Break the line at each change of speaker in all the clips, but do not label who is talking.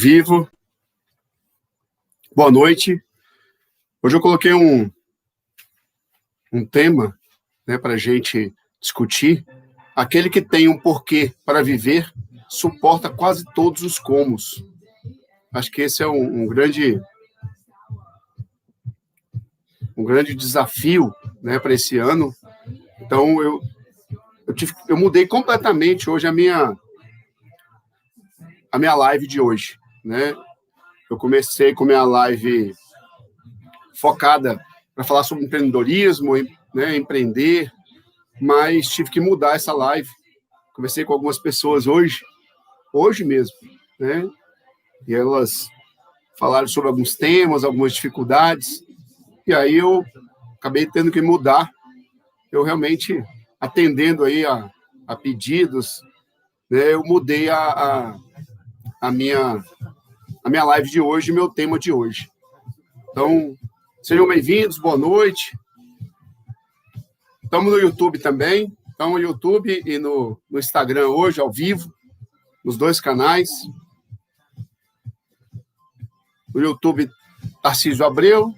Vivo. Boa noite. Hoje eu coloquei um tema, para a gente discutir. Aquele que tem um porquê para viver suporta quase todos os comos. Acho que esse é um grande desafio, para esse ano. Então eu mudei completamente hoje a minha live de hoje, Eu comecei com a minha live focada para falar sobre empreendedorismo, empreender, mas tive que mudar essa live. Conversei com algumas pessoas hoje mesmo, e elas falaram sobre alguns temas, algumas dificuldades, e aí eu acabei tendo que mudar. Eu realmente, atendendo aí a pedidos, eu mudei a minha live de hoje, meu tema de hoje. Então, sejam bem-vindos, boa noite. Estamos no YouTube também, estamos no YouTube e no Instagram hoje, ao vivo, nos dois canais. No YouTube, Tarcísio Abreu,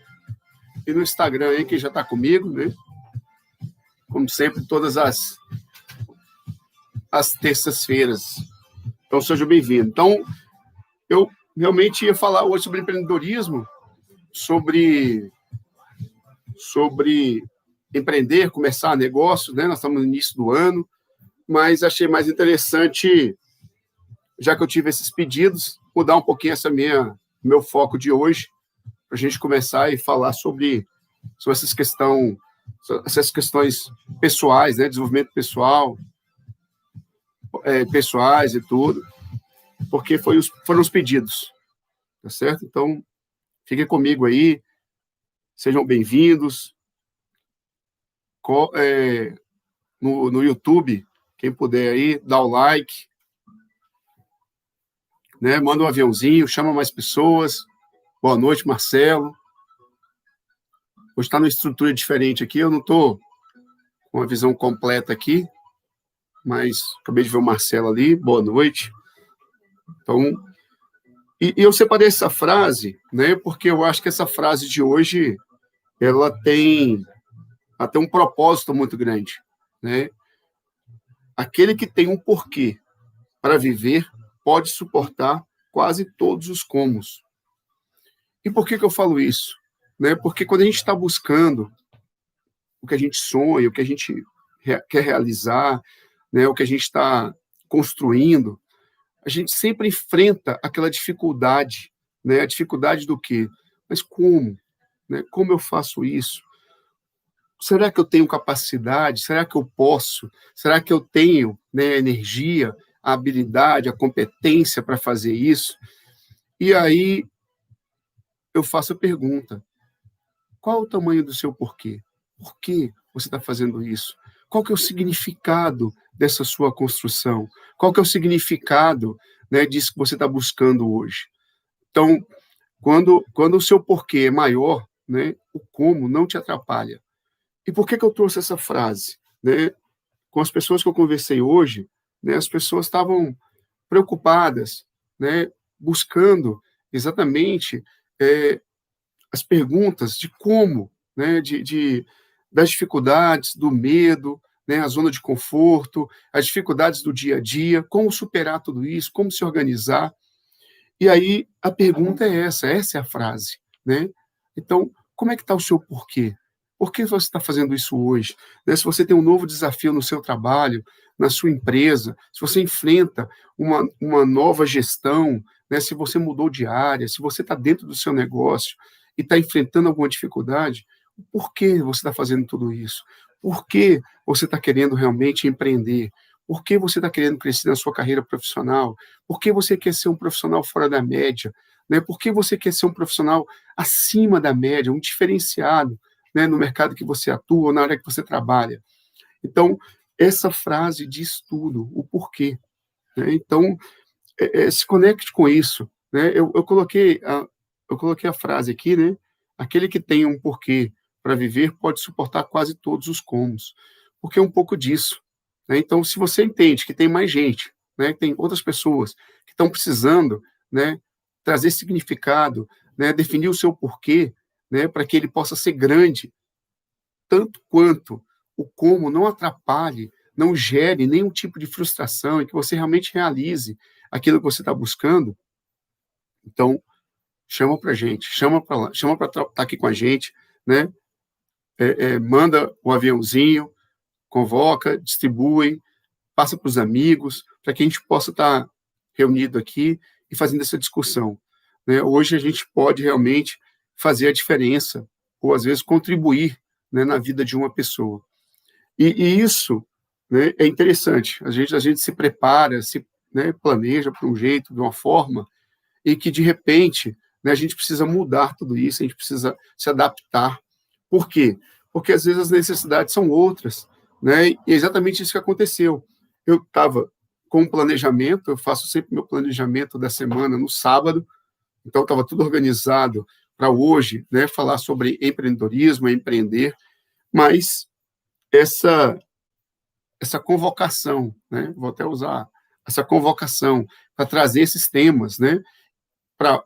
e no Instagram aí, que já está comigo, Como sempre, todas as terças-feiras. Então, seja bem-vindo. Então, eu realmente ia falar hoje sobre empreendedorismo, sobre empreender, começar negócios, Nós estamos no início do ano, mas achei mais interessante, já que eu tive esses pedidos, mudar um pouquinho meu foco de hoje, para a gente começar e falar sobre essas questões pessoais, desenvolvimento pessoal, pessoais e tudo, porque foram os pedidos, tá certo? Então, fiquem comigo aí, sejam bem-vindos. No YouTube, quem puder aí, dá o like, manda um aviãozinho, chama mais pessoas. Boa noite, Marcelo. Hoje está numa estrutura diferente aqui, eu não estou com a visão completa aqui, mas acabei de ver o Marcelo ali. Boa noite. Então, e eu separei essa frase, porque eu acho que essa frase de hoje, ela tem até um propósito muito grande, Aquele que tem um porquê para viver pode suportar quase todos os comos. E por que eu falo isso? Porque quando a gente está buscando o que a gente sonha, o que a gente quer realizar, o que a gente está construindo, a gente sempre enfrenta aquela dificuldade, A dificuldade do quê? Mas como? Como eu faço isso? Será que eu tenho capacidade? Será que eu posso? Será que eu tenho a energia, a habilidade, a competência para fazer isso? E aí eu faço a pergunta: qual o tamanho do seu porquê? Por que você está fazendo isso? Qual que é o significado dessa sua construção? Qual que é o significado, disso que você está buscando hoje? Então, quando o seu porquê é maior, o como não te atrapalha. E por que eu trouxe essa frase? Com as pessoas que eu conversei hoje, as pessoas estavam preocupadas, buscando exatamente as perguntas de como, das dificuldades, do medo, a zona de conforto, as dificuldades do dia a dia, como superar tudo isso, como se organizar. E aí a pergunta é essa é a frase, Então, como é que está o seu porquê? Por que você está fazendo isso hoje? Se você tem um novo desafio no seu trabalho, na sua empresa, se você enfrenta uma nova gestão, se você mudou de área, se você está dentro do seu negócio e está enfrentando alguma dificuldade, por que você está fazendo tudo isso? Por que você está querendo realmente empreender? Por que você está querendo crescer na sua carreira profissional? Por que você quer ser um profissional fora da média? Por que você quer ser um profissional acima da média, um diferenciado, no mercado que você atua ou na área que você trabalha? Então, essa frase diz tudo, o porquê. Então, se conecte com isso. Eu coloquei a frase aqui, aquele que tem um porquê para viver pode suportar quase todos os comos, porque é um pouco disso. Então, se você entende que tem mais gente, que tem outras pessoas que estão precisando, trazer significado, né, definir o seu porquê, né, para que ele possa ser grande, tanto quanto o como não atrapalhe, não gere nenhum tipo de frustração e que você realmente realize aquilo que você está buscando. Então, chama para a gente, chama para lá, chama para estar aqui com a gente, né? Manda o aviãozinho, convoca, distribui, passa para os amigos, para que a gente possa estar reunido aqui e fazendo essa discussão, né? Hoje a gente pode realmente fazer a diferença, ou às vezes contribuir, né, na vida de uma pessoa. E isso, né, é interessante. A gente se prepara, né, planeja para um jeito, de uma forma, e que, de repente, né, a gente precisa mudar tudo isso, a gente precisa se adaptar. Por quê? Porque, às vezes, as necessidades são outras, né? E é exatamente isso que aconteceu. Eu estava com um planejamento, eu faço sempre meu planejamento da semana no sábado, então estava tudo organizado para hoje, né, falar sobre empreendedorismo, empreender, mas essa convocação, né, vou até usar essa convocação para trazer esses temas, né, para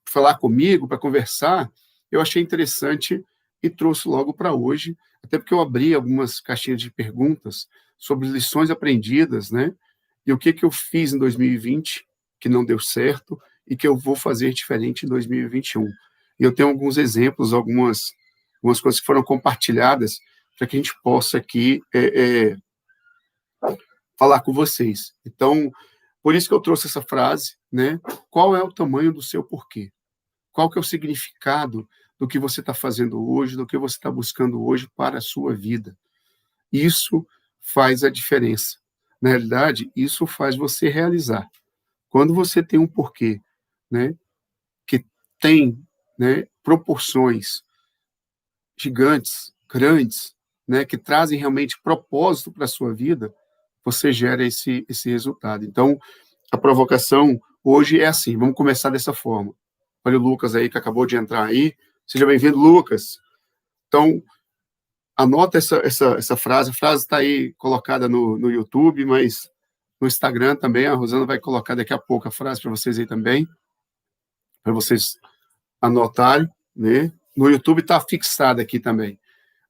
falar comigo, para conversar, eu achei interessante e trouxe logo para hoje, até porque eu abri algumas caixinhas de perguntas sobre lições aprendidas, né? E o que que eu fiz em 2020 que não deu certo e que eu vou fazer diferente em 2021. E eu tenho alguns exemplos, algumas coisas que foram compartilhadas para que a gente possa aqui falar com vocês. Então, por isso que eu trouxe essa frase, né? Qual é o tamanho do seu porquê? Qual que é o significado do que você está fazendo hoje, do que você está buscando hoje para a sua vida? Isso faz a diferença. Na realidade, isso faz você realizar. Quando você tem um porquê, né, que tem, né, proporções gigantes, grandes, né, que trazem realmente propósito para a sua vida, você gera esse resultado. Então, a provocação hoje é assim, vamos começar dessa forma. Olha o Lucas aí, que acabou de entrar aí. Seja bem-vindo, Lucas. Então, anota essa frase. A frase está aí colocada no YouTube, mas no Instagram também. A Rosana vai colocar daqui a pouco a frase para vocês aí também, para vocês anotarem, né? No YouTube está fixada aqui também,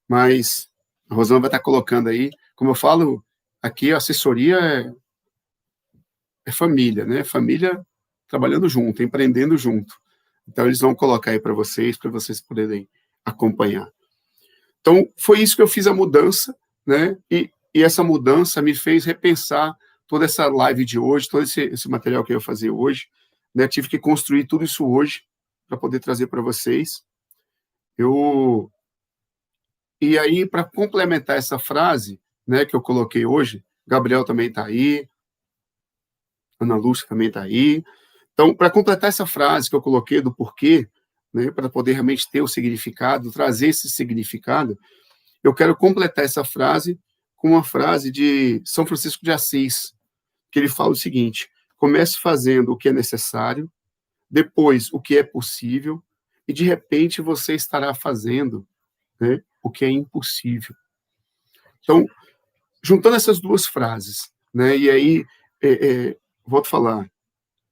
mas a Rosana vai estar colocando aí. Como eu falo, aqui a assessoria é família, né? Família trabalhando junto, empreendendo junto. Então, eles vão colocar aí para vocês poderem acompanhar. Então, foi isso que eu fiz a mudança, né? E essa mudança me fez repensar toda essa live de hoje, todo esse material que eu ia fazer hoje, né? Tive que construir tudo isso hoje para poder trazer para vocês. E aí, para complementar essa frase, né, que eu coloquei hoje, Gabriel também está aí, Ana Lúcia também está aí. Então, para completar essa frase que eu coloquei do porquê, né, para poder realmente ter o significado, trazer esse significado, eu quero completar essa frase com uma frase de São Francisco de Assis, que ele fala o seguinte: comece fazendo o que é necessário, depois o que é possível, e de repente você estará fazendo, né, o que é impossível. Então, juntando essas duas frases, né, e aí, volto a falar,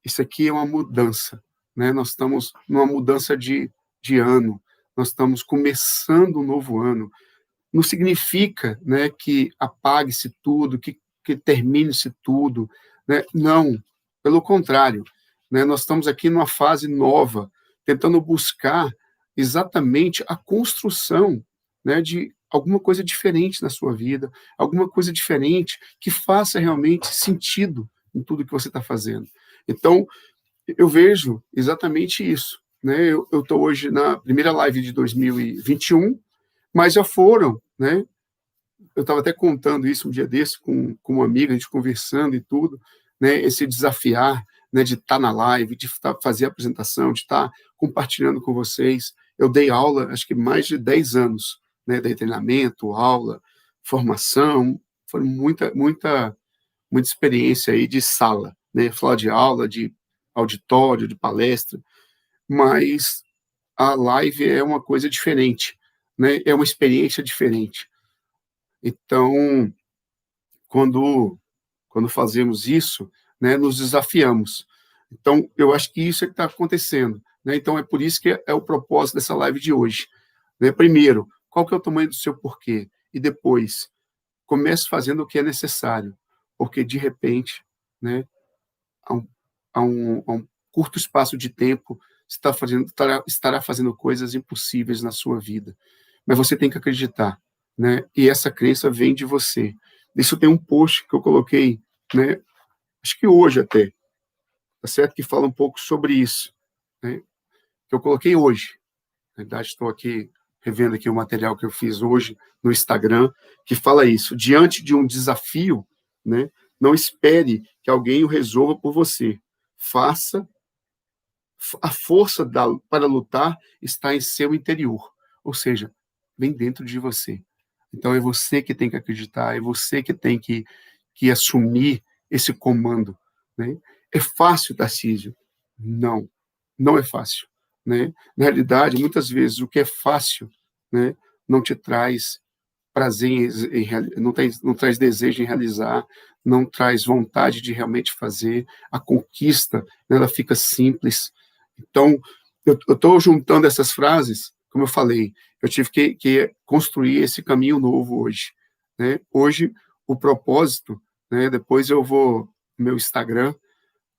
isso aqui é uma mudança, né? Nós estamos numa mudança de ano, nós estamos começando um novo ano. Não significa, né, que apague-se tudo, que termine-se tudo, né? Não, pelo contrário, né? Nós estamos aqui numa fase nova, tentando buscar exatamente a construção, né, de alguma coisa diferente na sua vida, alguma coisa diferente que faça realmente sentido em tudo que você está fazendo. Então, eu vejo exatamente isso, né? Eu estou hoje na primeira live de 2021, mas já foram, né? Eu estava até contando isso um dia desse com uma amiga, a gente conversando e tudo, né? Esse desafiar, né? De estar na live, de fazer a apresentação, de estar compartilhando com vocês. Eu dei aula, acho que mais de 10 anos, né? Dei treinamento, aula, formação, foi muita experiência aí de sala, né? Falar de aula, de auditório, de palestra, mas a live é uma coisa diferente, né? É uma experiência diferente. Então, quando fazemos isso, né, nos desafiamos. Então, eu acho que isso é que está acontecendo, né? Então, é por isso que é o propósito dessa live de hoje, né? Primeiro, qual que é o tamanho do seu porquê? E depois, comece fazendo o que é necessário, porque, de repente, né, a um, a um curto espaço de tempo, estará fazendo coisas impossíveis na sua vida. Mas você tem que acreditar, né? E essa crença vem de você. Isso tem um post que eu coloquei, né? Acho que hoje até, tá certo? Que fala um pouco sobre isso, né? Que eu coloquei hoje. Na verdade, estou aqui revendo aqui o material que eu fiz hoje no Instagram, que fala isso. Diante de um desafio, né? Não espere que alguém o resolva por você. Faça. A força para lutar está em seu interior, ou seja, vem dentro de você. Então é você que tem que acreditar, é você que tem que assumir esse comando, né? É fácil, Tarcísio? Não, não é fácil, né? Na realidade, muitas vezes o que é fácil, né, não te traz prazer não traz desejo em realizar, não traz vontade de realmente fazer, a conquista, né, ela fica simples. Então, eu estou juntando essas frases, como eu falei, eu tive que construir esse caminho novo hoje, né? Hoje, o propósito, né, depois eu vou no meu Instagram,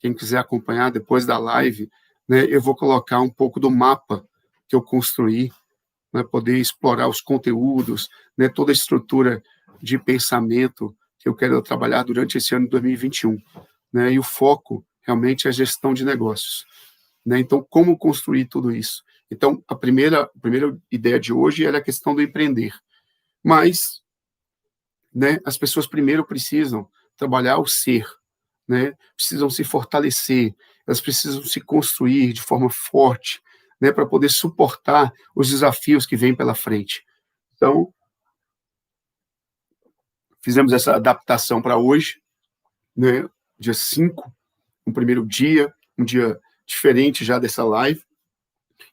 quem quiser acompanhar depois da live, né, eu vou colocar um pouco do mapa que eu construí, né, poder explorar os conteúdos, né, toda a estrutura de pensamento que eu quero trabalhar durante esse ano de 2021. Né, e o foco realmente é a gestão de negócios. Né, então, como construir tudo isso? Então, a primeira ideia de hoje era a questão do empreender. Mas, né, as pessoas primeiro precisam trabalhar o ser, né, precisam se fortalecer, elas precisam se construir de forma forte, né, para poder suportar os desafios que vêm pela frente. Então, fizemos essa adaptação para hoje, né, dia 5, um primeiro dia, um dia diferente já dessa live,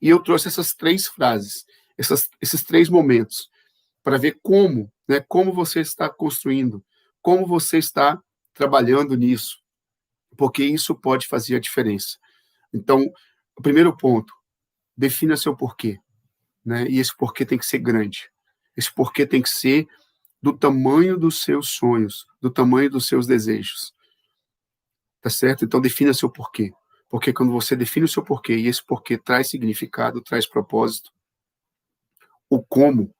e eu trouxe essas 3 frases, esses 3 momentos, para ver como, né, como você está construindo, como você está trabalhando nisso, porque isso pode fazer a diferença. Então, o primeiro ponto, defina seu porquê, né, e esse porquê tem que ser grande, esse porquê tem que ser do tamanho dos seus sonhos, do tamanho dos seus desejos. Tá certo? Então defina seu porquê. Porque quando você define o seu porquê e esse porquê traz significado, traz propósito, o como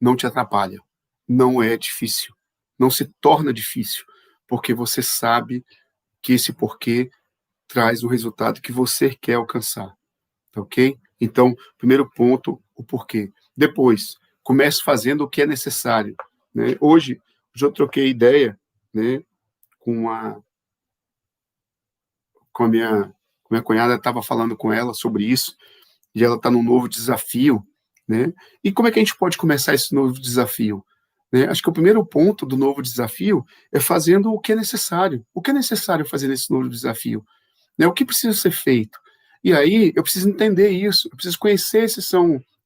não te atrapalha. Não é difícil. Não se torna difícil, porque você sabe que esse porquê traz o resultado que você quer alcançar. Tá ok? Então, primeiro ponto, o porquê. Depois, comece fazendo o que é necessário. Né? Hoje eu troquei ideia, né, com com a minha cunhada, estava falando com ela sobre isso, e ela está num novo desafio, né? E como é que a gente pode começar esse novo desafio? Né? Acho que o primeiro ponto do novo desafio é fazendo o que é necessário. O que é necessário fazer nesse novo desafio? Né? O que precisa ser feito? E aí eu preciso entender isso, eu preciso conhecer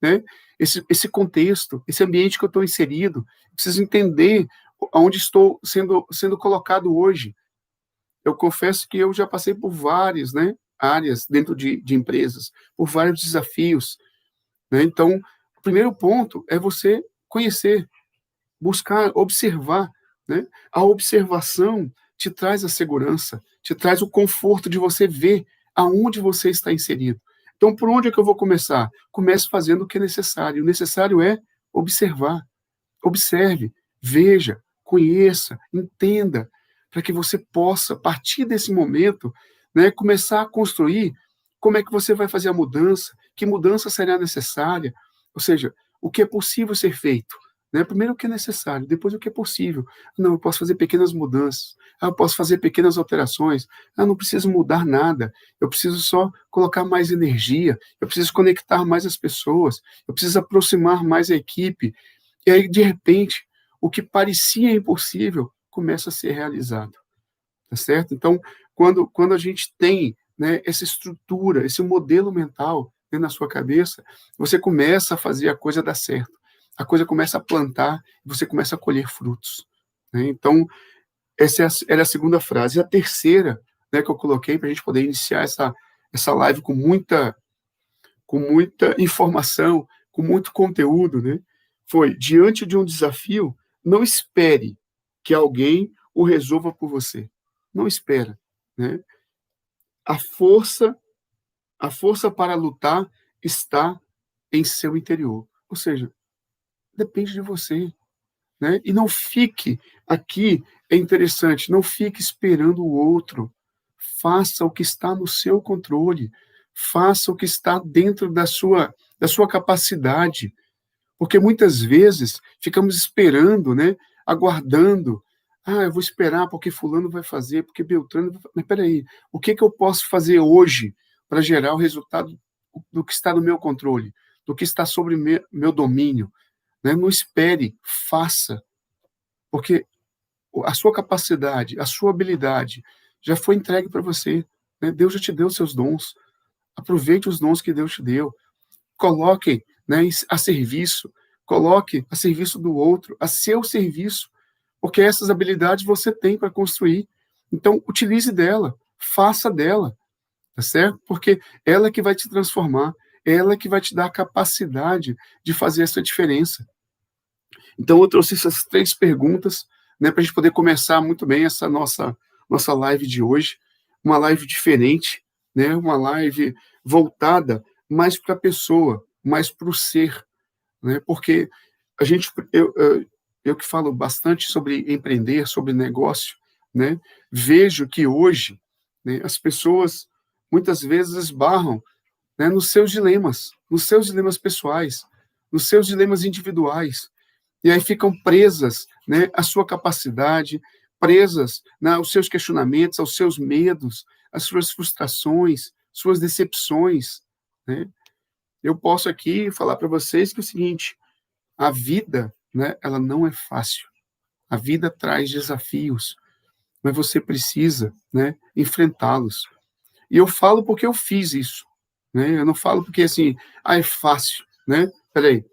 né, esse contexto, esse ambiente que eu estou inserido, eu preciso entender onde estou sendo colocado hoje. Eu confesso que eu já passei por várias, né, áreas dentro de empresas, por vários desafios. Né? Então, o primeiro ponto é você conhecer, buscar, observar. Né? A observação te traz a segurança, te traz o conforto de você ver aonde você está inserido. Então, por onde é que eu vou começar? Comece fazendo o que é necessário. O necessário é observar. Observe, veja, conheça, entenda, para que você possa, a partir desse momento, né, começar a construir como é que você vai fazer a mudança, que mudança será necessária, ou seja, o que é possível ser feito. Né? Primeiro o que é necessário, depois o que é possível. Não, eu posso fazer pequenas mudanças, eu posso fazer pequenas alterações, eu não preciso mudar nada, eu preciso só colocar mais energia, eu preciso conectar mais as pessoas, eu preciso aproximar mais a equipe, e aí, de repente, o que parecia impossível começa a ser realizado, tá certo? Então, quando a gente tem, né, essa estrutura, esse modelo mental, né, na sua cabeça, você começa a fazer a coisa dar certo, a coisa começa a plantar, você começa a colher frutos. Né? Então, essa era a segunda frase. E a terceira, né, que eu coloquei para a gente poder iniciar essa live com muita informação, com muito conteúdo, né? Foi, diante de um desafio, não espere que alguém o resolva por você. Não espera, né? A força, a força para lutar está em seu interior. Ou seja, depende de você, né? E não fique aqui, é interessante, não fique esperando o outro. Faça o que está no seu controle. Faça o que está dentro da sua capacidade. Porque muitas vezes ficamos esperando, né? Aguardando. Ah, eu vou esperar porque fulano vai fazer, porque Beltrano vai fazer. Mas peraí, o que eu posso fazer hoje para gerar o resultado do que está no meu controle, do que está sobre meu domínio? Né? Não espere, faça. Porque a sua capacidade, a sua habilidade já foi entregue para você. Né? Deus já te deu seus dons. Aproveite os dons que Deus te deu. Coloque, né, a serviço. Coloque a serviço do outro, a seu serviço. Porque essas habilidades você tem para construir. Então, utilize dela. Faça dela. Tá certo? Porque ela é que vai te transformar. Ela é que vai te dar a capacidade de fazer essa diferença. Então, eu trouxe essas 3 perguntas, né, para a gente poder começar muito bem essa nossa live de hoje. Uma live diferente, né, uma live voltada mais para a pessoa, mais para o ser. Né, porque a gente, eu que falo bastante sobre empreender, sobre negócio, né, vejo que hoje, né, as pessoas muitas vezes esbarram, né, nos seus dilemas pessoais, nos seus dilemas individuais, e aí ficam presas, né, à sua capacidade, presas, né, aos seus questionamentos, aos seus medos, às suas frustrações, suas decepções. Né? Eu posso aqui falar para vocês que é o seguinte: a vida, né, ela não é fácil. A vida traz desafios, mas você precisa, né, enfrentá-los. E eu falo porque eu fiz isso. Né? Eu não falo porque assim, é fácil. Né? Peraí,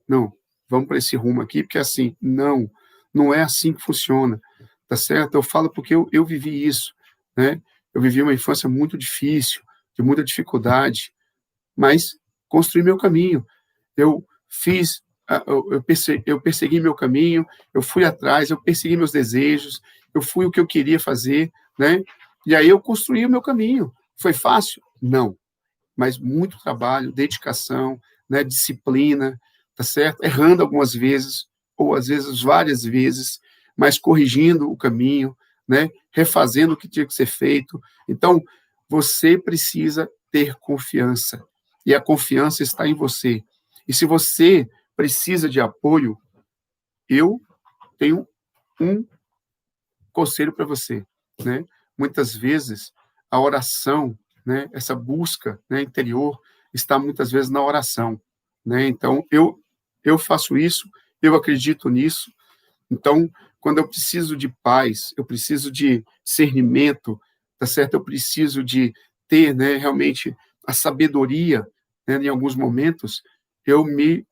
não, vamos para esse rumo aqui, porque assim, não é assim que funciona, tá certo? Eu falo porque eu vivi isso, né? Eu vivi uma infância muito difícil, de muita dificuldade, mas construí meu caminho. Eu fiz, eu persegui meu caminho, eu fui atrás, eu persegui meus desejos, eu fui o que eu queria fazer, né? E aí eu construí o meu caminho. Foi fácil? Não, mas muito trabalho, dedicação, né, disciplina, tá certo? Errando algumas vezes, ou às vezes várias vezes, mas corrigindo o caminho, né, refazendo o que tinha que ser feito. Então, você precisa ter confiança, e a confiança está em você. E se você precisa de apoio, eu tenho um conselho para você, né? Muitas vezes a oração, né, essa busca, né, interior está muitas vezes na oração, né? Então eu faço isso, eu acredito nisso. Então, quando eu preciso de paz, eu preciso de discernimento, tá certo? Eu preciso de ter, né, realmente a sabedoria, né, em alguns momentos, eu me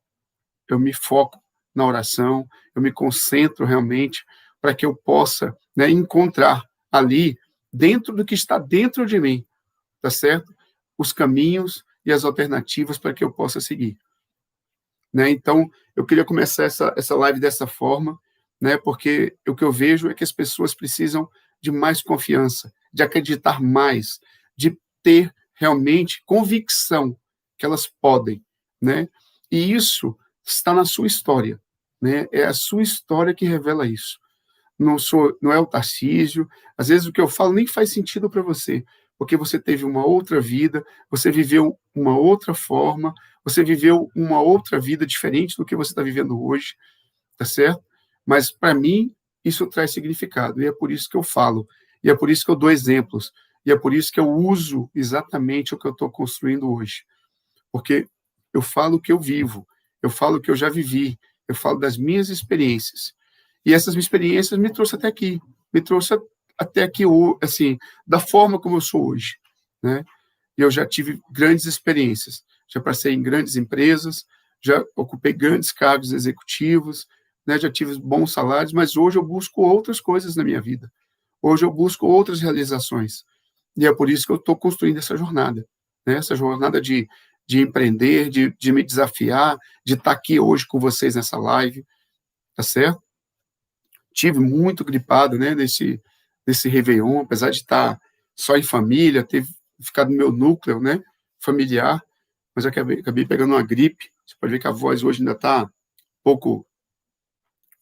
eu me foco na oração, eu me concentro realmente para que eu possa, né, encontrar ali, dentro do que está dentro de mim, tá certo? Os caminhos e as alternativas para que eu possa seguir. Né? Então, eu queria começar essa live dessa forma, né, porque o que eu vejo é que as pessoas precisam de mais confiança, de acreditar mais, de ter realmente convicção que elas podem, né? E isso está na sua história, né? É a sua história que revela isso. Não é o Tarcísio. Às vezes o que eu falo nem faz sentido para você, porque você teve uma outra vida, você viveu uma outra forma, você viveu uma outra vida diferente do que você está vivendo hoje, tá certo? Mas para mim isso traz significado, e é por isso que eu falo, e é por isso que eu dou exemplos, e é por isso que eu uso exatamente o que eu estou construindo hoje, porque eu falo o que eu vivo, eu falo o que eu já vivi, eu falo das minhas experiências. E essas minhas experiências me trouxe até aqui, me trouxe até aqui, assim, da forma como eu sou hoje, né? E eu já tive grandes experiências, já passei em grandes empresas, já ocupei grandes cargos executivos, né? Já tive bons salários, mas hoje eu busco outras coisas na minha vida. Hoje eu busco outras realizações. E é por isso que eu estou construindo essa jornada, né? Essa jornada de empreender, de me desafiar, de estar aqui hoje com vocês nessa live, tá certo? Tive muito gripado, né, nesse Réveillon, apesar de estar só em família, ter ficado no meu núcleo, né, familiar, mas eu acabei pegando uma gripe. Você pode ver que a voz hoje ainda está um pouco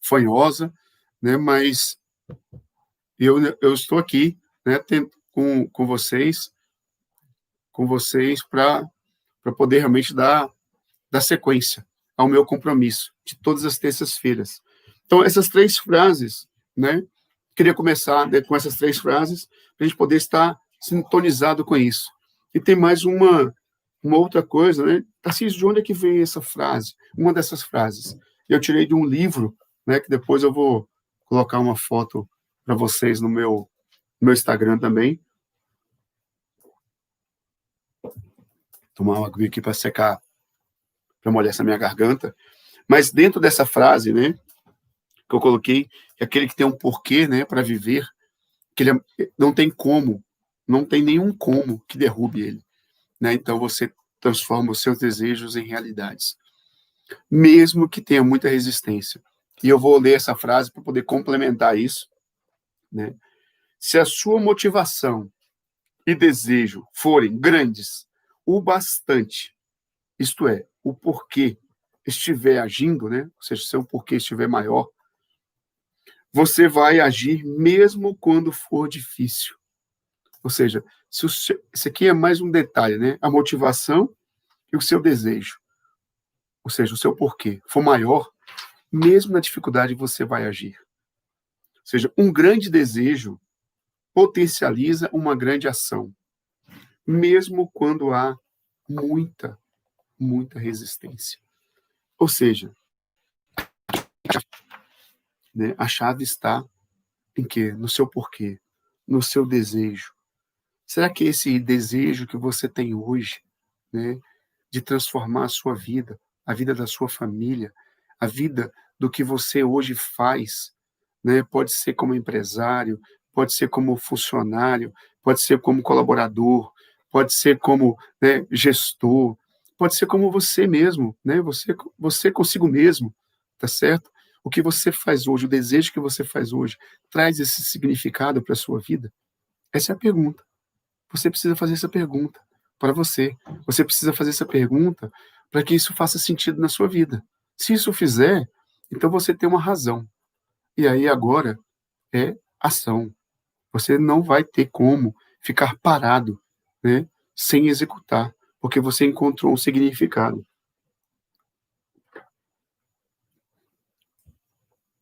fanhosa, né, mas eu estou aqui, né, com vocês para poder realmente dar sequência ao meu compromisso de todas as terças-feiras. Então, essas 3 frases, né? Queria começar, né, com essas 3 frases, para a gente poder estar sintonizado com isso. E tem mais uma outra coisa, né? Tarcísio, de onde é que vem essa frase? Uma dessas frases. Eu tirei de um livro, né, que depois eu vou colocar uma foto para vocês no meu Instagram também. Tomar uma aguinha aqui para secar, para molhar essa minha garganta. Mas dentro dessa frase, né, que eu coloquei, que aquele que tem um porquê, né, para viver, que ele não tem como, não tem nenhum como que derrube ele, né? Então você transforma os seus desejos em realidades, mesmo que tenha muita resistência. E eu vou ler essa frase para poder complementar isso, né? Se a sua motivação e desejo forem grandes o bastante, isto é, o porquê estiver agindo, né? Ou seja, se o porquê estiver maior, você vai agir mesmo quando for difícil. Ou seja, isso aqui é mais um detalhe, né? A motivação e o seu desejo, ou seja, o seu porquê, for maior, mesmo na dificuldade você vai agir. Ou seja, um grande desejo potencializa uma grande ação, mesmo quando há muita, muita resistência. Ou seja, né, a chave está em quê? No seu porquê, no seu desejo. Será que esse desejo que você tem hoje, né, de transformar a sua vida, a vida da sua família, a vida do que você hoje faz, né? Pode ser como empresário, pode ser como funcionário, pode ser como colaborador, pode ser como, né, gestor, pode ser como você mesmo, né? Você consigo mesmo, tá certo? O que você faz hoje, o desejo que você faz hoje, traz esse significado para a sua vida? Essa é a pergunta. Você precisa fazer essa pergunta para você. Você precisa fazer essa pergunta para que isso faça sentido na sua vida. Se isso fizer, então você tem uma razão. E aí agora é ação. Você não vai ter como ficar parado, né, sem executar, porque você encontrou um significado.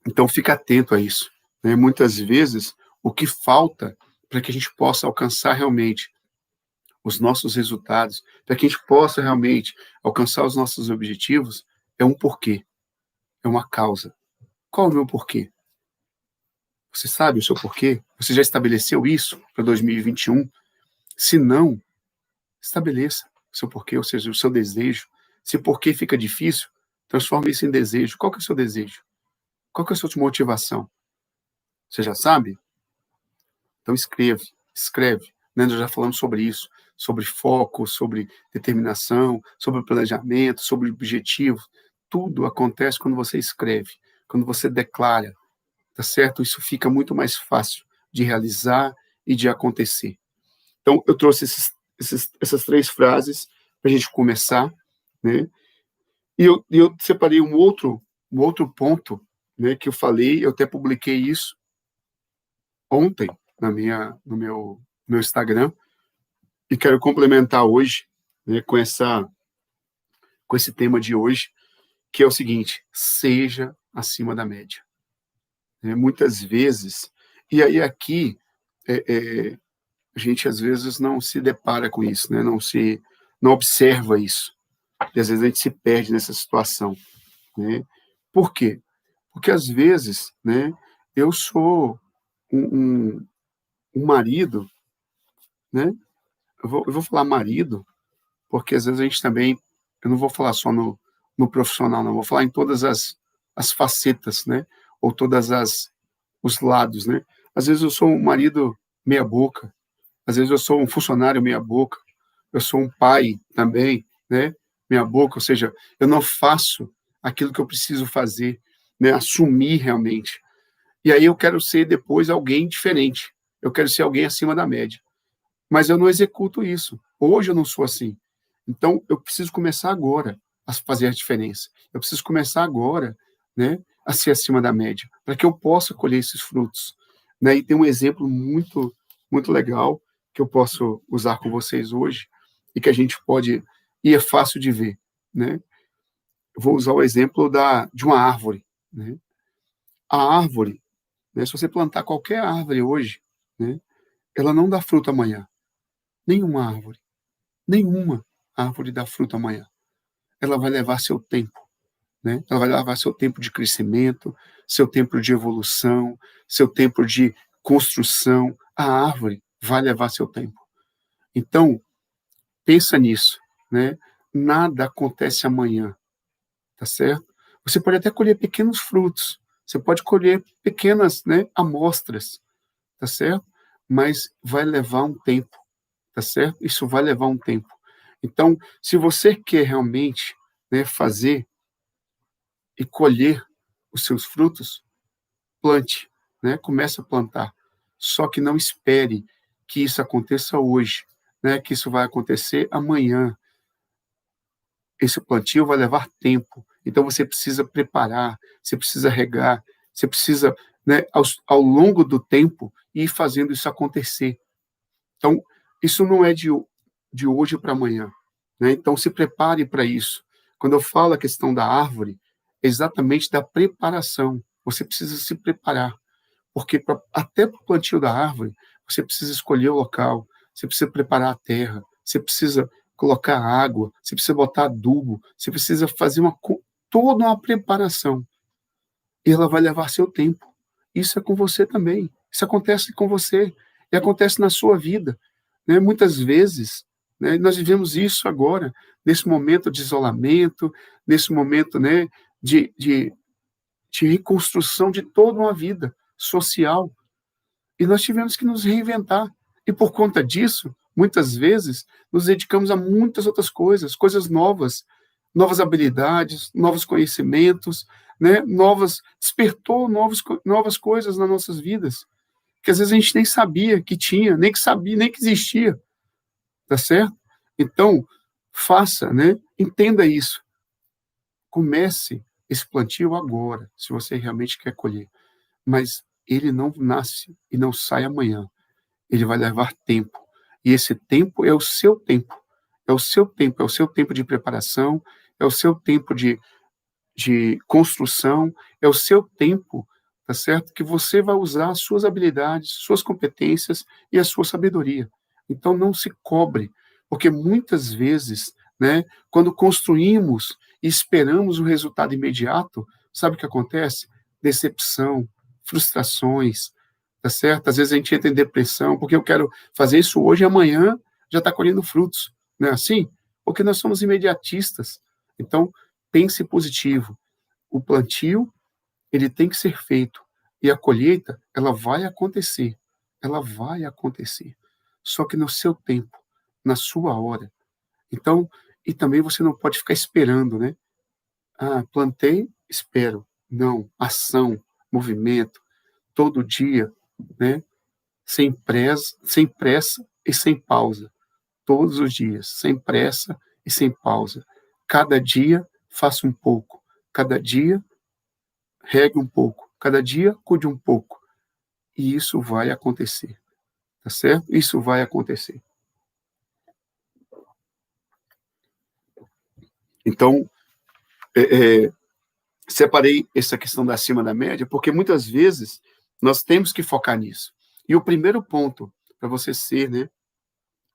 Então fica atento a isso, né? Muitas vezes o que falta para que a gente possa alcançar realmente os nossos resultados, para que a gente possa realmente alcançar os nossos objetivos, é um porquê, é uma causa. Qual é o meu porquê? Você sabe o seu porquê? Você já estabeleceu isso para 2021? Se não, estabeleça o seu porquê, ou seja, o seu desejo. Se porquê fica difícil, transforme isso em desejo. Qual que é o seu desejo? Qual que é a sua motivação? Você já sabe? Então escreve. Né? Nós já falamos sobre isso, sobre foco, sobre determinação, sobre planejamento, sobre objetivo. Tudo acontece quando você escreve, quando você declara, tá certo? Isso fica muito mais fácil de realizar e de acontecer. Então, eu trouxe essas 3 frases para a gente começar, né? E eu separei um outro ponto, né, que eu falei, eu até publiquei isso ontem no meu Instagram, e quero complementar hoje, né, com esse tema de hoje, que é o seguinte: seja acima da média. Muitas vezes, e aí aqui, a gente às vezes não se depara com isso, né, não observa isso, e às vezes a gente se perde nessa situação, né? Por quê? Porque às vezes, né, eu sou um marido, né? Eu vou falar marido, porque às vezes a gente também, eu não vou falar só no profissional, não, vou falar em todas as facetas, né? Ou todas os lados, né? Às vezes eu sou um marido meia boca, às vezes eu sou um funcionário meia boca, eu sou um pai também, né, meia boca, ou seja, eu não faço aquilo que eu preciso fazer, né, assumir realmente. E aí eu quero ser depois alguém diferente, eu quero ser alguém acima da média, mas eu não executo isso. Hoje eu não sou assim. Então eu preciso começar agora a fazer a diferença. Eu preciso começar agora, né, a ser acima da média, para que eu possa colher esses frutos, né? E tem um exemplo muito legal que eu posso usar com vocês hoje e que a gente pode e é fácil de ver, né? Eu vou usar o exemplo de uma árvore, né? A árvore, né, se você plantar qualquer árvore hoje, né, ela não dá fruto amanhã. Nenhuma árvore. Nenhuma árvore dá fruto amanhã. Ela vai levar seu tempo, né? Ela vai levar seu tempo de crescimento, seu tempo de evolução, seu tempo de construção. A árvore vai levar seu tempo. Então, pensa nisso, né? Nada acontece amanhã, tá certo? Você pode até colher pequenos frutos, você pode colher pequenas, né, amostras, tá certo? Mas vai levar um tempo, tá certo? Isso vai levar um tempo. Então, se você quer realmente, né, fazer e colher os seus frutos, plante, né? Comece a plantar. Só que não espere que isso aconteça hoje, né? Que isso vai acontecer amanhã. Esse plantio vai levar tempo. Então você precisa preparar, você precisa regar, você precisa, né, ao longo do tempo ir fazendo isso acontecer. Então, isso não é de hoje para amanhã, né? Então, se prepare para isso. Quando eu falo a questão da árvore, é exatamente da preparação. Você precisa se preparar, porque até para o plantio da árvore, você precisa escolher o local, você precisa preparar a terra, você precisa colocar água, você precisa botar adubo, você precisa fazer toda uma preparação. E ela vai levar seu tempo. Isso é com você também. Isso acontece com você e acontece na sua vida, né? Muitas vezes, né, nós vivemos isso agora, nesse momento de isolamento, nesse momento, né, de, de, de reconstrução de toda uma vida social. E nós tivemos que nos reinventar. E por conta disso, muitas vezes, nos dedicamos a muitas outras coisas, coisas novas, novas habilidades, novos conhecimentos, né? Despertou novas coisas nas nossas vidas, que às vezes a gente nem sabia que tinha, nem que sabia, nem que existia, tá certo? Então, faça, né? Entenda isso. Comece esse plantio agora, se você realmente quer colher. Mas ele não nasce e não sai amanhã. Ele vai levar tempo. E esse tempo é o seu tempo. É o seu tempo, é o seu tempo de preparação, é o seu tempo de construção, é o seu tempo, tá certo? Que você vai usar as suas habilidades, suas competências e a sua sabedoria. Então não se cobre, porque muitas vezes, né, quando construímos e esperamos o resultado imediato, sabe o que acontece? Decepção, frustrações, tá certo? Às vezes a gente entra em depressão, porque eu quero fazer isso hoje e amanhã já está colhendo frutos, não é assim? Porque nós somos imediatistas. Então, pense positivo. O plantio, ele tem que ser feito e a colheita, ela vai acontecer. Ela vai acontecer. Só que no seu tempo, na sua hora. Então, e também você não pode ficar esperando, né? Ah, plantei, espero. Não, ação, movimento, todo dia, né? Sem pressa e sem pausa. Todos os dias, sem pressa e sem pausa. Cada dia, faça um pouco. Cada dia, regue um pouco. Cada dia, cuide um pouco. E isso vai acontecer. Tá certo? Isso vai acontecer. Então, é, é, separei essa questão da acima da média, porque muitas vezes nós temos que focar nisso. E o primeiro ponto para você ser, né,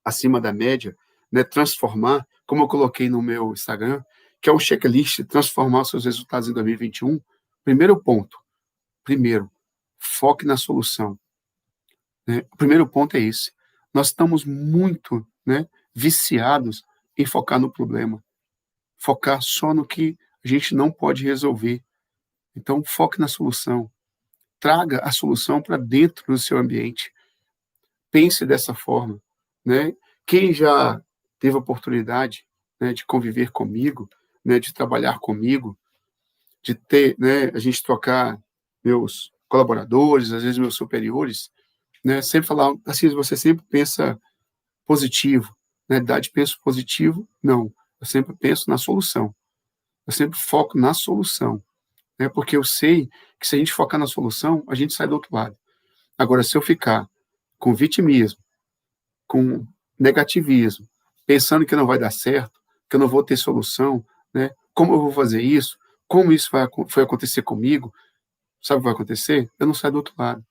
acima da média, né, transformar, como eu coloquei no meu Instagram, que é um checklist, transformar os seus resultados em 2021. Primeiro ponto, primeiro, foque na solução. Né? O primeiro ponto é esse. Nós estamos muito, né, viciados em focar no problema, focar só no que a gente não pode resolver. Então, foque na solução. traga a solução para dentro do seu ambiente. Pense dessa forma, né? Quem já teve a oportunidade, né, de conviver comigo, né, de trabalhar comigo, de ter, né, a gente trocar meus colaboradores, às vezes meus superiores, né, sempre falar assim, você sempre pensa positivo, na realidade penso positivo, não, eu sempre penso na solução, eu sempre foco na solução, né, porque eu sei que se a gente focar na solução, a gente sai do outro lado. Agora, se eu ficar com vitimismo, com negativismo, pensando que não vai dar certo, que eu não vou ter solução, né, como eu vou fazer isso, como isso foi acontecer comigo, sabe o que vai acontecer? Eu não saio do outro lado.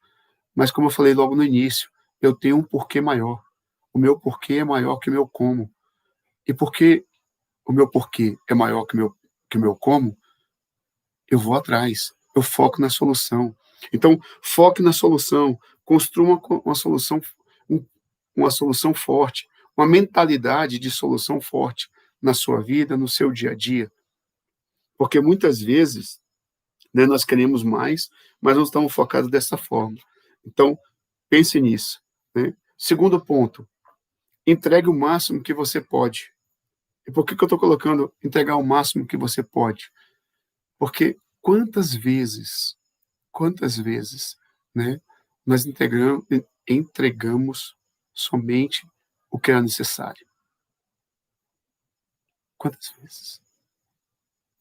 Mas como eu falei logo no início, eu tenho um porquê maior. O meu porquê é maior que o meu como. E porque o meu porquê é maior que o meu como, eu vou atrás. Eu foco na solução. Então, foque na solução. Construa uma solução, um- uma solução forte, uma mentalidade de solução forte na sua vida, no seu dia a dia. Porque muitas vezes, né, nós queremos mais, mas não estamos focados dessa forma. Então, pense nisso, né? Segundo ponto, entregue o máximo que você pode. E por que eu estou colocando entregar o máximo que você pode? Porque quantas vezes, né, nós entregamos somente o que era necessário? Quantas vezes?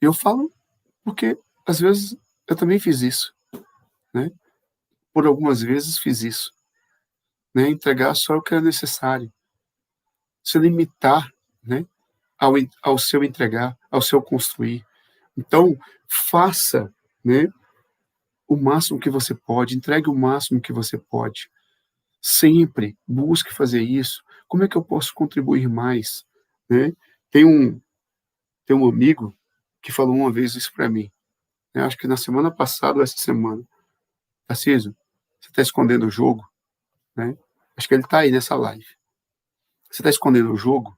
Eu falo porque, às vezes, eu também fiz isso, né? Por algumas vezes fiz isso, né? Entregar só o que era necessário. Se limitar, né, ao seu entregar, ao seu construir. Então, faça, né, o máximo que você pode, entregue o máximo que você pode. Sempre busque fazer isso. Como é que eu posso contribuir mais? Né? Tem um, tem um amigo que falou uma vez isso para mim, né? Acho que na semana passada ou essa semana. Tarcísio, você está escondendo o jogo? Né? Acho que ele está aí nessa live. Você está escondendo o jogo?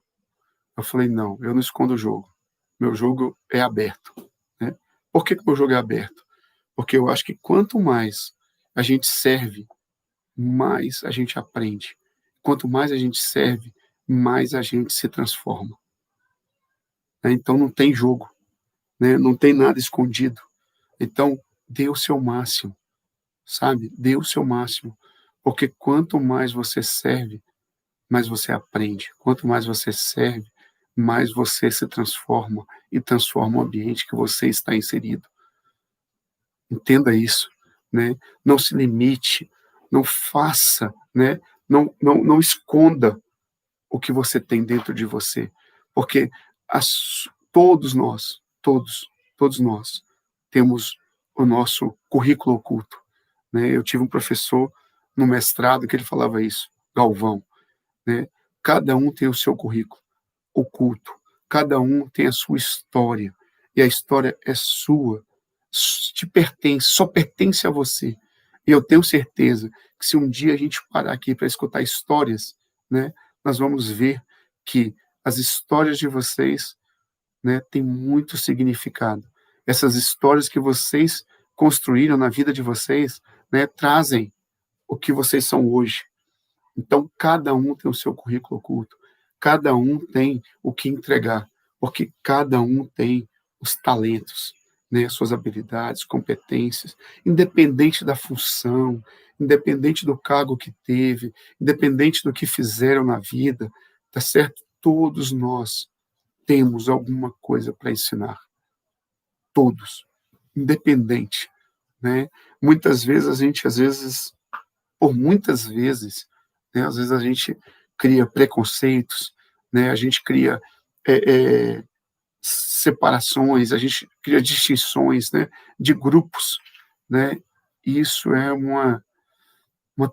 Eu falei, não, eu não escondo o jogo. Meu jogo é aberto. Né? Por que que o meu jogo é aberto? Porque eu acho que quanto mais a gente serve, mais a gente aprende. Quanto mais a gente serve, mais a gente se transforma. Né? Então não tem jogo, né? Não tem nada escondido. Então dê o seu máximo, sabe? Dê o seu máximo. Porque quanto mais você serve, mais você aprende. Quanto mais você serve, mais você se transforma e transforma o ambiente que você está inserido. Entenda isso, né? Não se limite, não faça, né? Não esconda o que você tem dentro de você, porque todos nós, todos nós temos o nosso currículo oculto, né? Eu tive um professor no mestrado que ele falava isso, Galvão, né? Cada um tem o seu currículo oculto, cada um tem a sua história, e a história é sua, te pertence, só pertence a você. E eu tenho certeza que se um dia a gente parar aqui para escutar histórias, né, nós vamos ver que as histórias de vocês, né, têm muito significado. Essas histórias que vocês construíram na vida de vocês, né, trazem o que vocês são hoje. Então, cada um tem o seu currículo oculto, cada um tem o que entregar, porque cada um tem os talentos, né, suas habilidades, competências, independente da função, independente do cargo que teve, independente do que fizeram na vida, tá certo? Todos nós temos alguma coisa para ensinar, todos, independente, né? Muitas vezes a gente, às vezes, por muitas vezes, né, às vezes a gente cria preconceitos, né, a gente cria é, separações, a gente cria distinções, né, de grupos, né, e isso é uma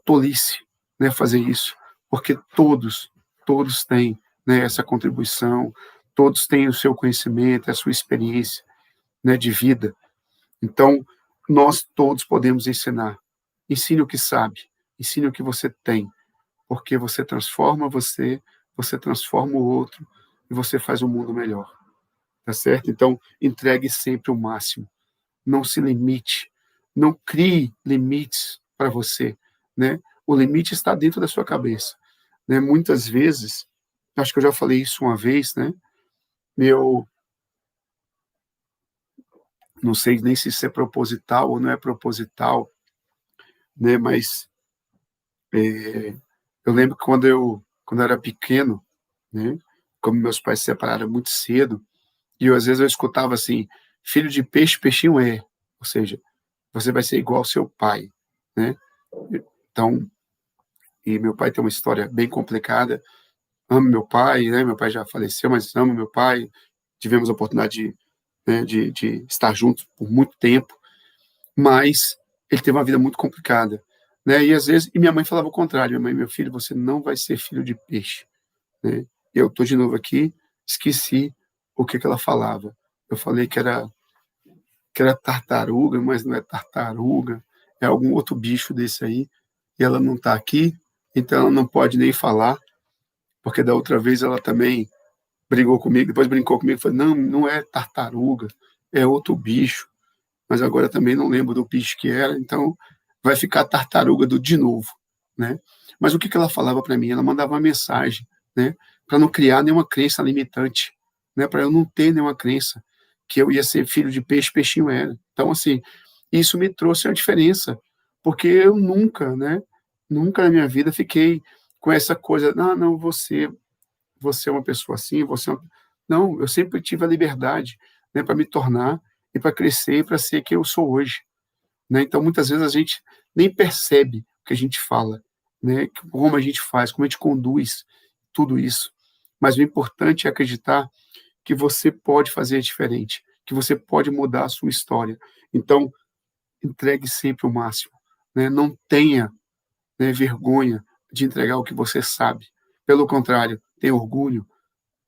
tolice, né, fazer isso, porque todos têm, né, essa contribuição, todos têm o seu conhecimento, a sua experiência, né, de vida. Então, nós todos podemos ensinar. Ensine o que sabe, ensine o que você tem, porque você transforma você, você transforma o outro e você faz o mundo melhor, tá certo? Então, entregue sempre o máximo, não se limite, Não crie limites para você, né? O limite está dentro da sua cabeça, né? Muitas vezes, acho que eu já falei isso uma vez, né? Meu, não sei nem se isso é proposital ou não é proposital, né? Mas eu lembro que quando eu era pequeno, né? Como meus pais se separaram muito cedo, e às vezes eu escutava assim, filho de peixe, peixinho é. Ou seja, você vai ser igual ao seu pai, né? Então, e meu pai tem uma história bem complicada. Amo meu pai, né? Meu pai já faleceu, mas amo meu pai. Tivemos a oportunidade de estar juntos por muito tempo, mas ele teve uma vida muito complicada, né? E às vezes, e minha mãe falava o contrário, minha mãe, meu filho, você não vai ser filho de peixe, né? E eu tô de novo aqui, esqueci o que ela falava. Eu falei que era tartaruga, mas não é tartaruga, é algum outro bicho desse aí, e ela não está aqui, então ela não pode nem falar, porque da outra vez ela também brigou comigo, depois brincou comigo, falou, não, não é tartaruga, é outro bicho, mas agora também não lembro do bicho que era, então vai ficar tartaruga do de novo, né? Mas o que ela falava para mim? Ela mandava uma mensagem, né? Para não criar nenhuma crença limitante, né? Para eu não ter nenhuma crença que eu ia ser filho de peixe, peixinho era. Então, assim, isso me trouxe a diferença, porque eu nunca, né? Nunca na minha vida fiquei com essa coisa, não, não, você é uma pessoa assim, você é uma... Não, eu sempre tive a liberdade, né, para me tornar e para crescer e para ser quem eu sou hoje, né? Então, muitas vezes a gente nem percebe o que a gente fala, né? Como a gente faz, como a gente conduz tudo isso. Mas o importante é acreditar que você pode fazer diferente, que você pode mudar a sua história. Então, entregue sempre o máximo, né? Não tenha, né, vergonha de entregar o que você sabe. Pelo contrário, tenha orgulho,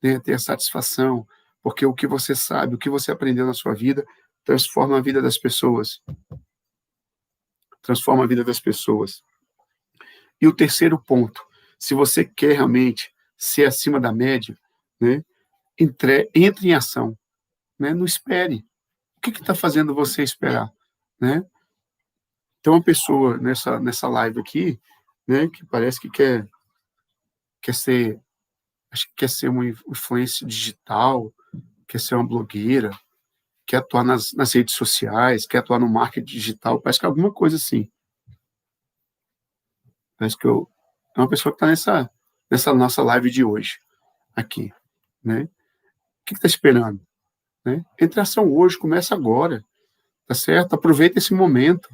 né, tenha satisfação, porque o que você sabe, o que você aprendeu na sua vida, transforma a vida das pessoas. Transforma a vida das pessoas. E o terceiro ponto, se você quer realmente ser acima da média, né, entre em ação, né, não espere. O que está fazendo você esperar, né? Tem uma pessoa nessa live aqui, né, que parece que quer ser, acho que quer ser uma influência digital, quer ser uma blogueira, quer atuar nas redes sociais, quer atuar no marketing digital, parece que é alguma coisa assim. Parece que é uma pessoa que está nessa nossa live de hoje, aqui, né? O que está esperando, né? Entre ação hoje, começa agora, tá certo? Aproveita esse momento,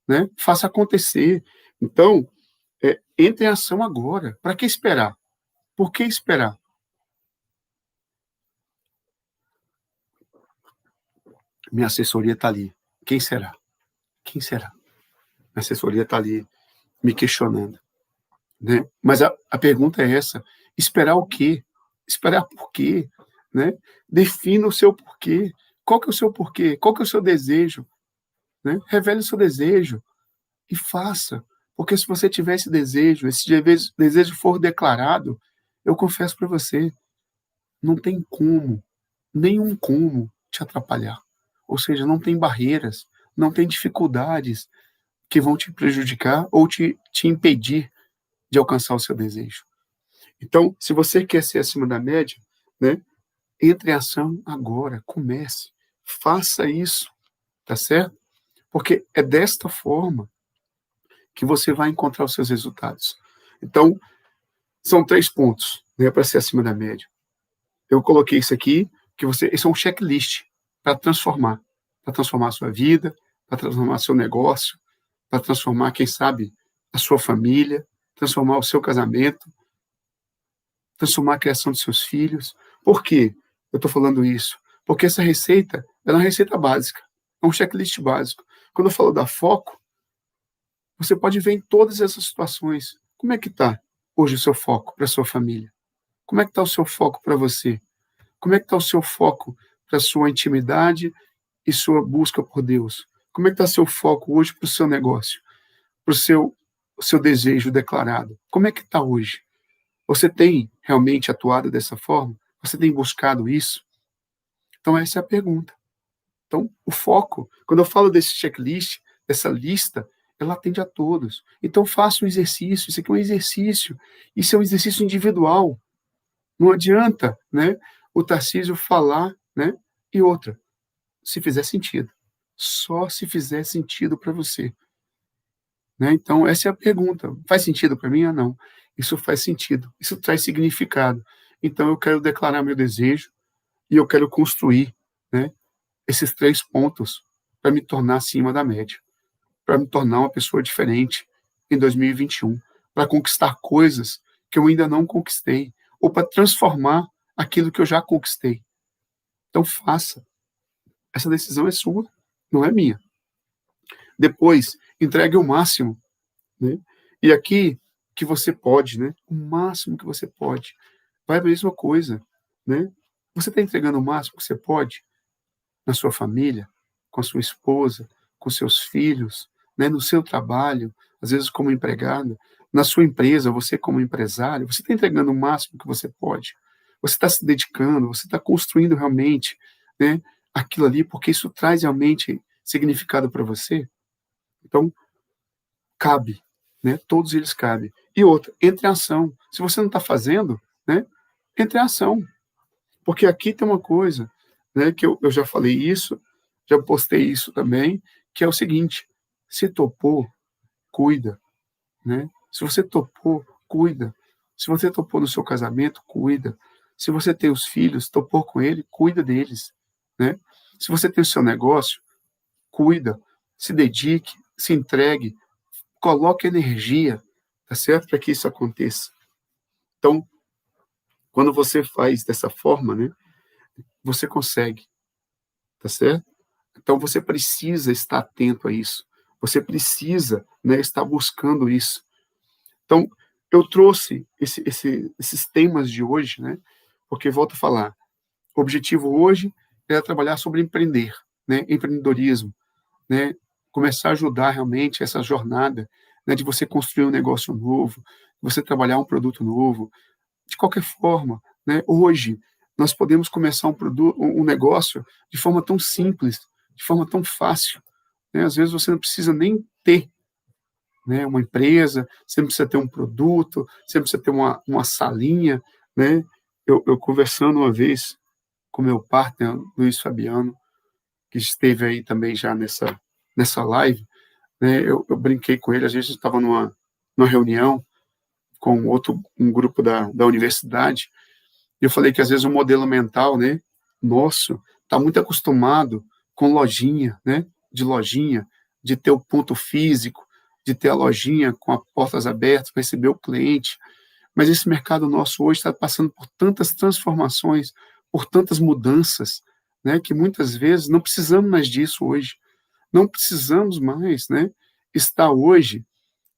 né? Faça acontecer. Então, entre em ação agora. Para que esperar? Por que esperar? Minha assessoria está ali. Quem será? Quem será? Minha assessoria está ali me questionando, né? Mas a pergunta é essa: esperar o quê? Esperar por quê? Né? Defina o seu porquê. Qual que é o seu porquê? Qual que é o seu desejo? Né? Revele o seu desejo e faça. Porque se você tiver esse desejo for declarado, eu confesso para você, não tem como, nenhum como te atrapalhar. Ou seja, não tem barreiras, não tem dificuldades que vão te prejudicar ou te impedir de alcançar o seu desejo. Então, se você quer ser acima da média, né, entre em ação agora, comece, faça isso, tá certo? Porque é desta forma que você vai encontrar os seus resultados. Então, são 3 pontos, né, para ser acima da média. Eu coloquei isso aqui, isso é um checklist para transformar a sua vida, para transformar seu negócio, para transformar, quem sabe, a sua família, transformar o seu casamento, transformar a criação de seus filhos. Por quê eu estou falando isso? Porque essa receita é uma receita básica, é um checklist básico. Quando eu falo da foco, você pode ver em todas essas situações. Como é que está hoje o seu foco para a sua família? Como é que está o seu foco para você? Como é que está o seu foco para a sua intimidade e sua busca por Deus? Como é que está o seu foco hoje para o seu negócio? Para o seu desejo declarado? Como é que está hoje? Você tem realmente atuado dessa forma? Você tem buscado isso? Então, essa é a pergunta. Então, o foco, quando eu falo desse checklist, essa lista, ela atende a todos. Então faça um exercício, isso aqui é um exercício, isso é um exercício individual. Não adianta, né, o Tarcísio falar, né, e outra, se fizer sentido. Só se fizer sentido para você. Né? Então, essa é a pergunta. Faz sentido para mim? Ah, não. Isso faz sentido. Isso traz significado. Então, eu quero declarar meu desejo e eu quero construir, né, esses 3 pontos para me tornar acima da média, para me tornar uma pessoa diferente em 2021, para conquistar coisas que eu ainda não conquistei, ou para transformar aquilo que eu já conquistei. Então, faça. Essa decisão é sua, não é minha. Depois, entregue o máximo, né? E aqui, que você pode, né? O máximo que você pode. Vai a mesma coisa, né? Você está entregando o máximo que você pode na sua família, com a sua esposa, com seus filhos, né? No seu trabalho, às vezes como empregado, na sua empresa, você como empresário, você está entregando o máximo que você pode. Você está se dedicando, você está construindo realmente, né, aquilo ali, porque isso traz realmente significado para você. Então, cabe, né? Todos eles cabem. E outra, entre em ação. Se você não está fazendo, né? Entre em ação. Porque aqui tem uma coisa, né? Que eu já falei isso, já postei isso também, que é o seguinte: se topou, cuida, né? Se você topou, cuida. Se você topou no seu casamento, cuida. Se você tem os filhos, topou com ele, cuida deles, né? Se você tem o seu negócio, cuida, se dedique, se entregue, coloque energia, tá certo? Para que isso aconteça. Então, quando você faz dessa forma, né, você consegue, tá certo? Então, você precisa estar atento a isso. Você precisa, né, estar buscando isso. Então, eu trouxe esses temas de hoje, né, porque, volto a falar, o objetivo hoje é trabalhar sobre empreender, né, empreendedorismo, né, começar a ajudar realmente essa jornada, né, de você construir um negócio novo, você trabalhar um produto novo. De qualquer forma, né, hoje nós podemos começar um negócio de forma tão simples, de forma tão fácil. Né? Às vezes você não precisa nem ter, né, uma empresa, você não precisa ter um produto, você não precisa ter uma salinha. Né? Eu conversando uma vez com meu partner, Luiz Fabiano, que esteve aí também já nessa live, né, eu brinquei com ele, às vezes estava numa reunião com um grupo da universidade, e eu falei que às vezes o modelo mental, né, nosso, está muito acostumado com lojinha, né, de ter o ponto físico, de ter a lojinha com as portas abertas para receber o cliente. Mas esse mercado nosso hoje está passando por tantas transformações, por tantas mudanças, né, que muitas vezes não precisamos mais disso hoje. Não precisamos mais, né, estar hoje,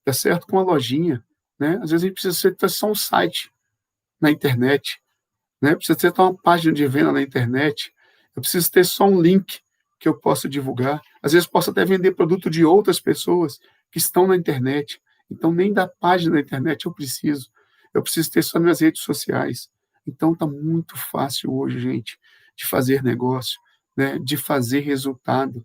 tá certo, com a lojinha, né? Às vezes a gente precisa ter só um site na internet, né? Precisa ter só uma página de venda na internet. Eu preciso ter só um link que eu possa divulgar. Às vezes posso até vender produto de outras pessoas que estão na internet. Então nem da página da internet eu preciso. Eu preciso ter só minhas redes sociais. Então tá muito fácil hoje, gente, de fazer negócio, né? De fazer resultado.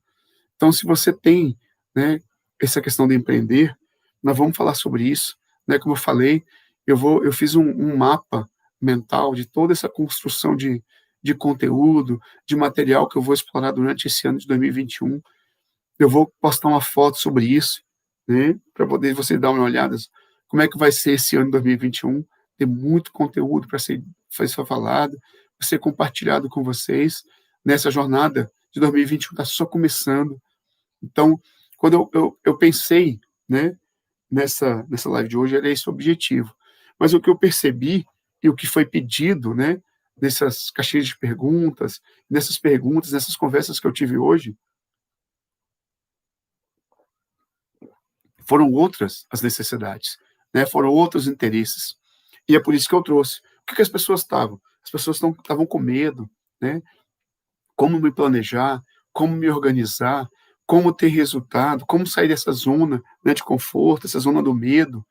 Então, se você tem, né, essa questão de empreender, nós vamos falar sobre isso, né? Como eu falei, eu fiz um mapa mental de toda essa construção de conteúdo, de material que eu vou explorar durante esse ano de 2021. Eu vou postar uma foto sobre isso, né? Para poder você dar uma olhada como é que vai ser esse ano de 2021. Tem muito conteúdo para ser falado, para ser compartilhado com vocês. Nessa jornada de 2021 está só começando. Então, quando eu pensei, né, nessa live de hoje, era esse o objetivo. Mas o que eu percebi e o que foi pedido, né, nessas caixinhas de perguntas, nessas conversas que eu tive hoje, foram outras as necessidades, né, foram outros interesses. E é por isso que eu trouxe. O que as pessoas estavam? As pessoas estavam com medo, né? Como me planejar, como me organizar, como ter resultado, como sair dessa zona, né, de conforto, essa zona do medo,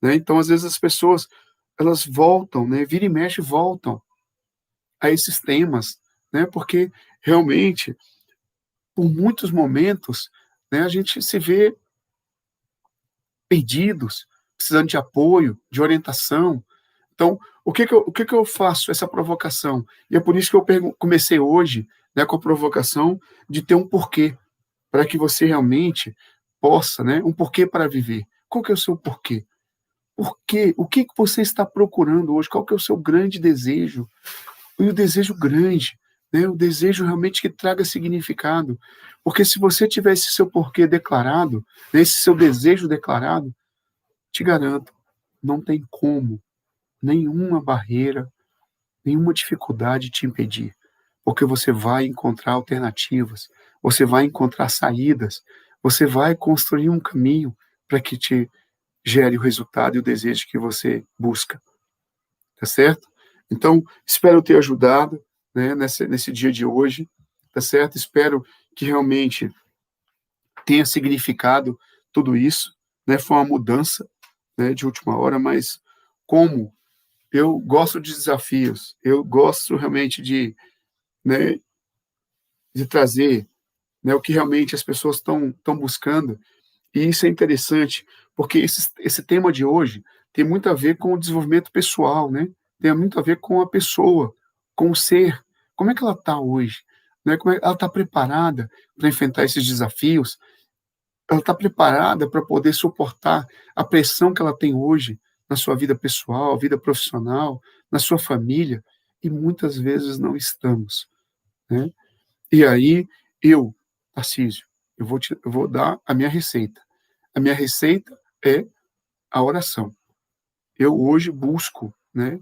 né? Então, às vezes as pessoas elas voltam, né, vira e mexe voltam a esses temas, né? Porque realmente por muitos momentos né? A gente se vê perdidos, precisando de apoio, de orientação. Então, o que que eu faço? Essa provocação. E é por isso que eu comecei hoje, né, com a provocação de ter um porquê, para que você realmente possa, né, um porquê para viver. Qual que é o seu porquê? Por quê? O que que você está procurando hoje? Qual que é o seu grande desejo? E o desejo grande, né, o desejo realmente que traga significado. Porque se você tivesse seu porquê declarado, né, esse seu desejo declarado, te garanto, não tem como nenhuma barreira, nenhuma dificuldade te impedir, porque você vai encontrar alternativas, você vai encontrar saídas, você vai construir um caminho para que te gere o resultado e o desejo que você busca, tá certo? Então, espero ter ajudado, né, nesse dia de hoje, tá certo? Espero que realmente tenha significado tudo isso, né? Foi uma mudança, né, de última hora, mas como eu gosto de desafios, eu gosto realmente né, de trazer, né, o que realmente as pessoas estão buscando, e isso é interessante, porque esse tema de hoje tem muito a ver com o desenvolvimento pessoal, né? Tem muito a ver com a pessoa, com o ser. Como é que ela está hoje? Né? Como ela está preparada para enfrentar esses desafios? Ela está preparada para poder suportar a pressão que ela tem hoje na sua vida pessoal, vida profissional, na sua família? E muitas vezes não estamos, né? E aí, Tarcísio, eu vou dar a minha receita. A minha receita é a oração. Eu hoje busco, né,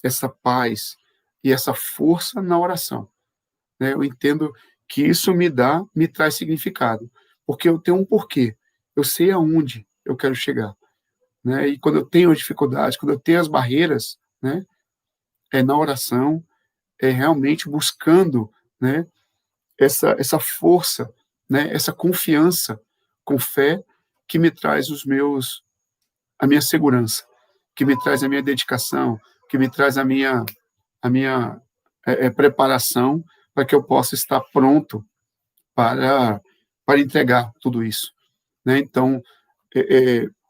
essa paz e essa força na oração, né? Eu entendo que isso me traz significado, porque eu tenho um porquê. Eu sei aonde eu quero chegar, né? E quando eu tenho dificuldades, quando eu tenho as barreiras, né, é na oração, é realmente buscando, né, essa força, né, essa confiança com fé que me traz a minha segurança, que me traz a minha dedicação, que me traz a minha preparação para que eu possa estar pronto para entregar tudo isso, né? Então,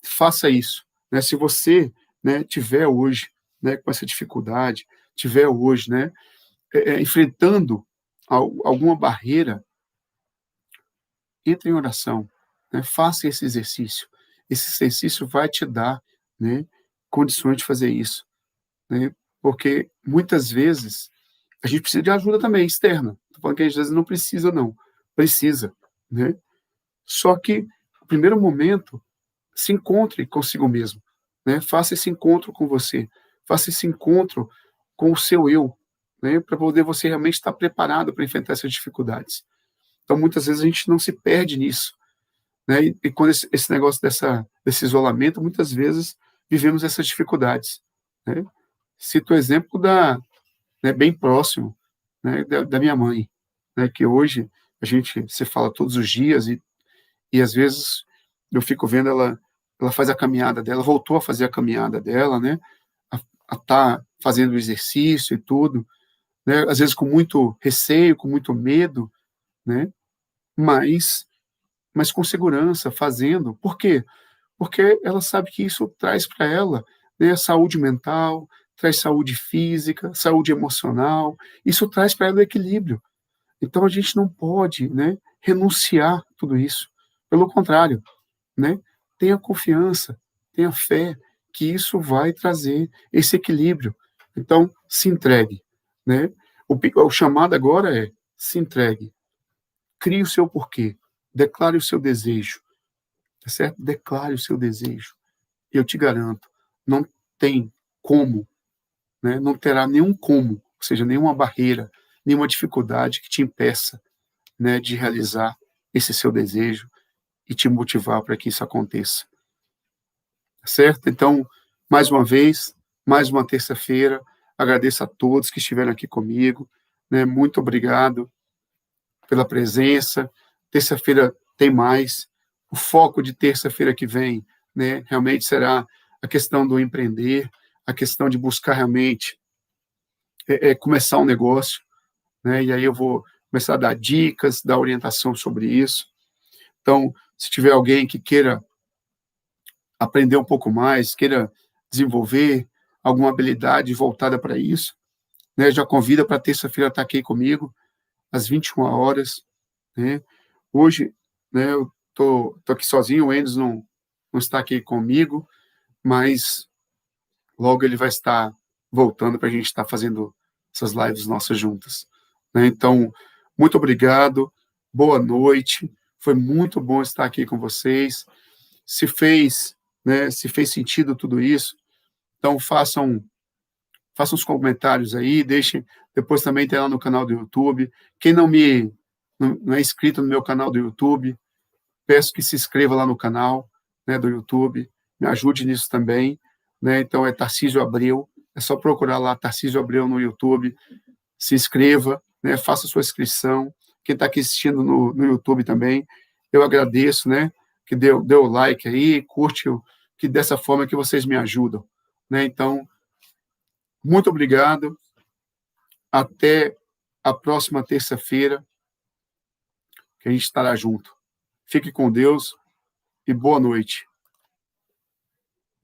faça isso, né? Se você, né, tiver hoje, né, com essa dificuldade, tiver hoje, né, enfrentando alguma barreira, entre em oração, né? Faça esse exercício. Esse exercício vai te dar, né, condições de fazer isso, né? Porque muitas vezes a gente precisa de ajuda também externa. Estou falando que às vezes não precisa, não. Precisa, né? Só que, no primeiro momento, se encontre consigo mesmo, né? Faça esse encontro com você, faça esse encontro com o seu eu, né? Para poder você realmente estar preparado para enfrentar essas dificuldades. Então, muitas vezes a gente não se perde nisso, né? E quando esse negócio desse isolamento, muitas vezes vivemos essas dificuldades, né? Cito o exemplo né, bem próximo, né, da minha mãe, né, que hoje a gente se fala todos os dias e às vezes eu fico vendo ela faz a caminhada dela, voltou a fazer a caminhada dela, né, a tá fazendo exercício e tudo, né, às vezes com muito receio, com muito medo, né, mas com segurança, fazendo. Por quê? Porque ela sabe que isso traz para ela, né, saúde mental, traz saúde física, saúde emocional, isso traz para ela o equilíbrio. Então a gente não pode, né, renunciar a tudo isso. Pelo contrário, né, tenha confiança, tenha fé que isso vai trazer esse equilíbrio. Então, se entregue, né? O chamado agora é se entregue, crie o seu porquê, declare o seu desejo, tá certo? Declare o seu desejo. Eu te garanto, não tem como, né? Não terá nenhum como, ou seja, nenhuma barreira, nenhuma dificuldade que te impeça, né, de realizar esse seu desejo e te motivar para que isso aconteça, tá certo? Então, mais uma vez, mais uma terça-feira, agradeço a todos que estiveram aqui comigo, né? Muito obrigado pela presença. Terça-feira tem mais. O foco de terça-feira que vem, né, realmente será a questão do empreender, a questão de buscar realmente começar um negócio, né? E aí eu vou começar a dar dicas, dar orientação sobre isso. Então, se tiver alguém que queira aprender um pouco mais, queira desenvolver alguma habilidade voltada para isso, né, já convida para terça-feira estar aqui comigo, às 21 horas, né? Hoje, né, eu tô aqui sozinho, o Endes não está aqui comigo, mas logo ele vai estar voltando para a gente estar fazendo essas lives nossas juntas, né? Então, muito obrigado, boa noite, foi muito bom estar aqui com vocês. Se fez, né, se fez sentido tudo isso, então façam os comentários aí, deixem, depois também tem lá no canal do YouTube. Quem não é inscrito no meu canal do YouTube, peço que se inscreva lá no canal, né, do YouTube, me ajude nisso também, né? Então é Tarcísio Abreu, é só procurar lá Tarcísio Abreu no YouTube, se inscreva, né, faça sua inscrição. Quem está aqui assistindo no YouTube também, eu agradeço, né, que deu like aí, curte, que dessa forma que vocês me ajudam, né? Então, muito obrigado, até a próxima terça-feira, que a gente estará junto. Fique com Deus e boa noite.